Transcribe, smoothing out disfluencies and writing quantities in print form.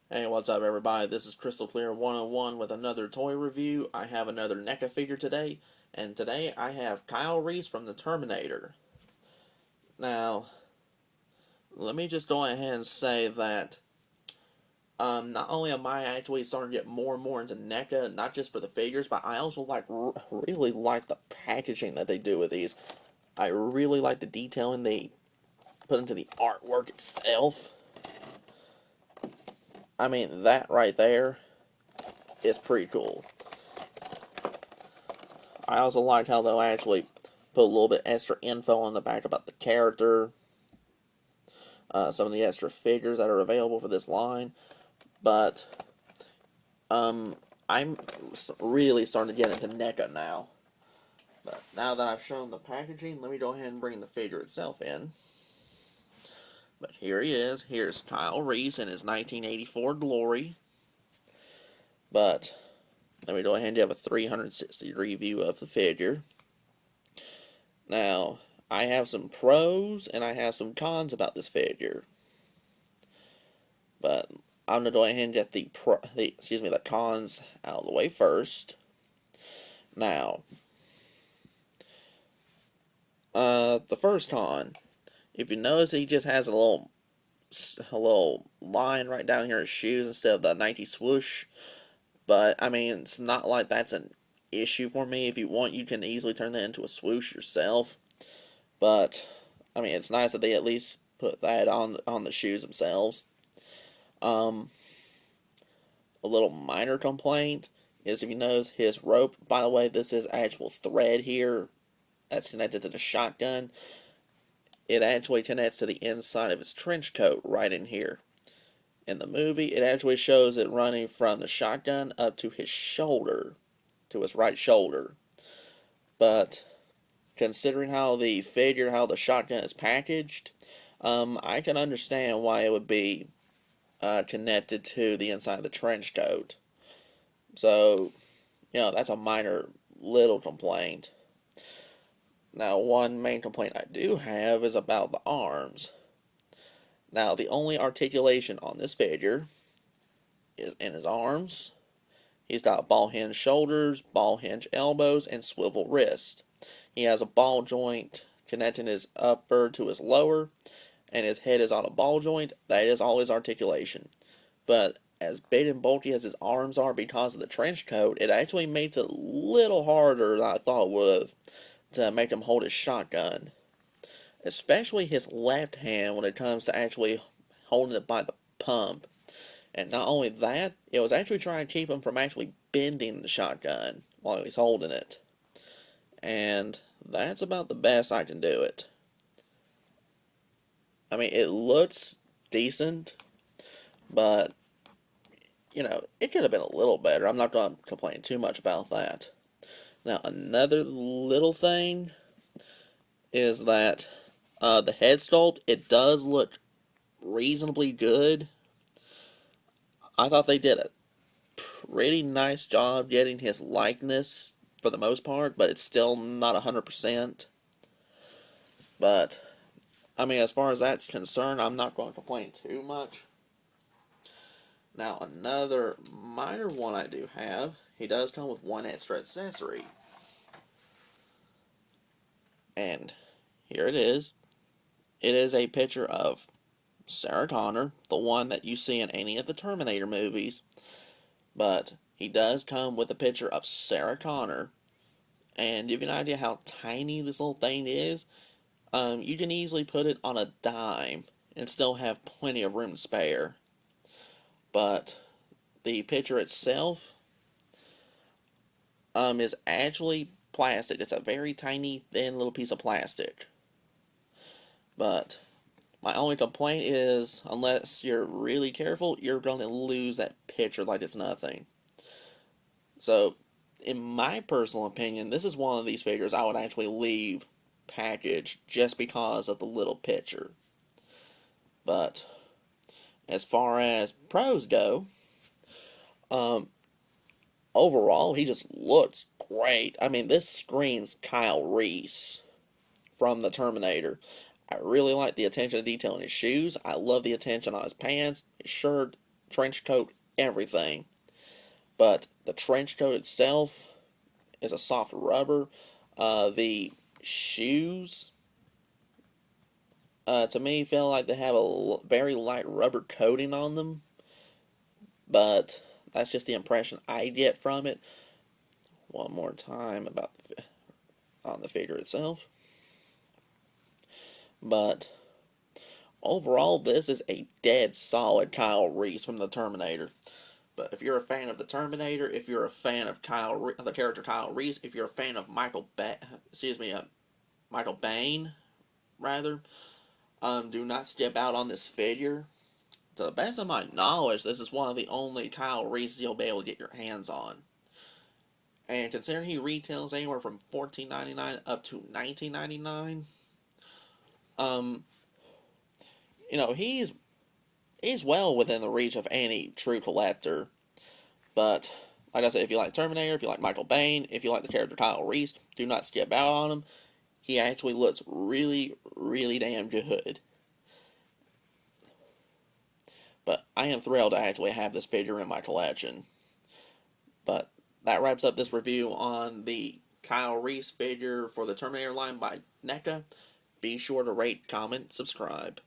Hey, what's up, everybody? This is Crystal Clear 101 with another toy review. I have another NECA figure today, and today I have Kyle Reese from The Terminator. Now, let me just go ahead and say that not only am I actually starting to get more and more into NECA, not just for the figures, but I also really like the packaging that they do with these. I really like the detailing they put into the artwork itself. I mean, that right there is pretty cool. I also like how they'll actually put a little bit extra info on the back about the character, some of the extra figures that are available for this line. But I'm really starting to get into NECA now. But now that I've shown the packaging, let me go ahead and bring the figure itself in. But here he is. Here's Kyle Reese in his 1984 glory. But let me go ahead and give a 360-degree view of the figure. Now, I have some pros and I have some cons about this figure. But I'm gonna go ahead and get the cons out of the way first. Now, the first con, if you notice, he just has a little line right down here in his shoes instead of the Nike swoosh. But I mean, it's not like that's an issue for me. If you want, you can easily turn that into a swoosh yourself. But I mean, it's nice that they at least put that on the shoes themselves. A little minor complaint is, if you notice, his rope, by the way, this is actual thread here that's connected to the shotgun. It actually connects to the inside of his trench coat right in here. In the movie, it actually shows it running from the shotgun up to his shoulder, to his right shoulder. But considering how the shotgun is packaged, I can understand why it would be connected to the inside of the trench coat. So, that's a minor little complaint. Now, one main complaint I do have is about the arms. Now, the only articulation on this figure is in his arms. He's got ball hinge shoulders, ball hinge elbows, and swivel wrist. He has a ball joint connecting his upper to his lower, and his head is on a ball joint. That is all his articulation. But as big and bulky as his arms are because of the trench coat, it actually makes it a little harder than I thought it would have to make him hold his shotgun. Especially his left hand when it comes to actually holding it by the pump. And not only that, it was actually trying to keep him from actually bending the shotgun while he's holding it. And that's about the best I can do it. I mean, it looks decent, but it could have been a little better. I'm not going to complain too much about that. Now, another little thing is that the head sculpt, it does look reasonably good. I thought they did a pretty nice job getting his likeness for the most part, but it's still not 100%. But, I mean, as far as that's concerned, I'm not going to complain too much. Now, another minor one I do have, he does come with one extra accessory. And here it is. It is a picture of Sarah Connor, the one that you see in any of the Terminator movies. But he does come with a picture of Sarah Connor. And give you an idea how tiny this little thing is, you can easily put it on a dime and still have plenty of room to spare. But the picture itself is actually plastic. It's a very tiny, thin little piece of plastic. But my only complaint is, unless you're really careful, you're going to lose that picture like it's nothing. So, in my personal opinion, this is one of these figures I would actually leave packaged just because of the little picture. But as far as pros go, overall, he just looks great. I mean, this screams Kyle Reese from The Terminator. I really like the attention to detail in his shoes. I love the attention on his pants, his shirt, trench coat, everything. But the trench coat itself is a soft rubber. The shoes, to me, feel like they have a very light rubber coating on them. But that's just the impression I get from it. One more time about on the figure itself. But overall, this is a dead solid Kyle Reese from the Terminator. But if you're a fan of the Terminator, if you're a fan of the character Kyle Reese, if you're a fan of Michael Bain, rather, do not skip out on this figure. To the best of my knowledge, this is one of the only Kyle Reeses you'll be able to get your hands on. And considering he retails anywhere from $14.99 up to $19.99, he's well within the reach of any true collector. But like I said, if you like Terminator, if you like Michael Bain, if you like the character Kyle Reese, do not skip out on him. He actually looks really, really damn good. But I am thrilled to actually have this figure in my collection. But that wraps up this review on the Kyle Reese figure for the Terminator line by NECA. Be sure to rate, comment, subscribe.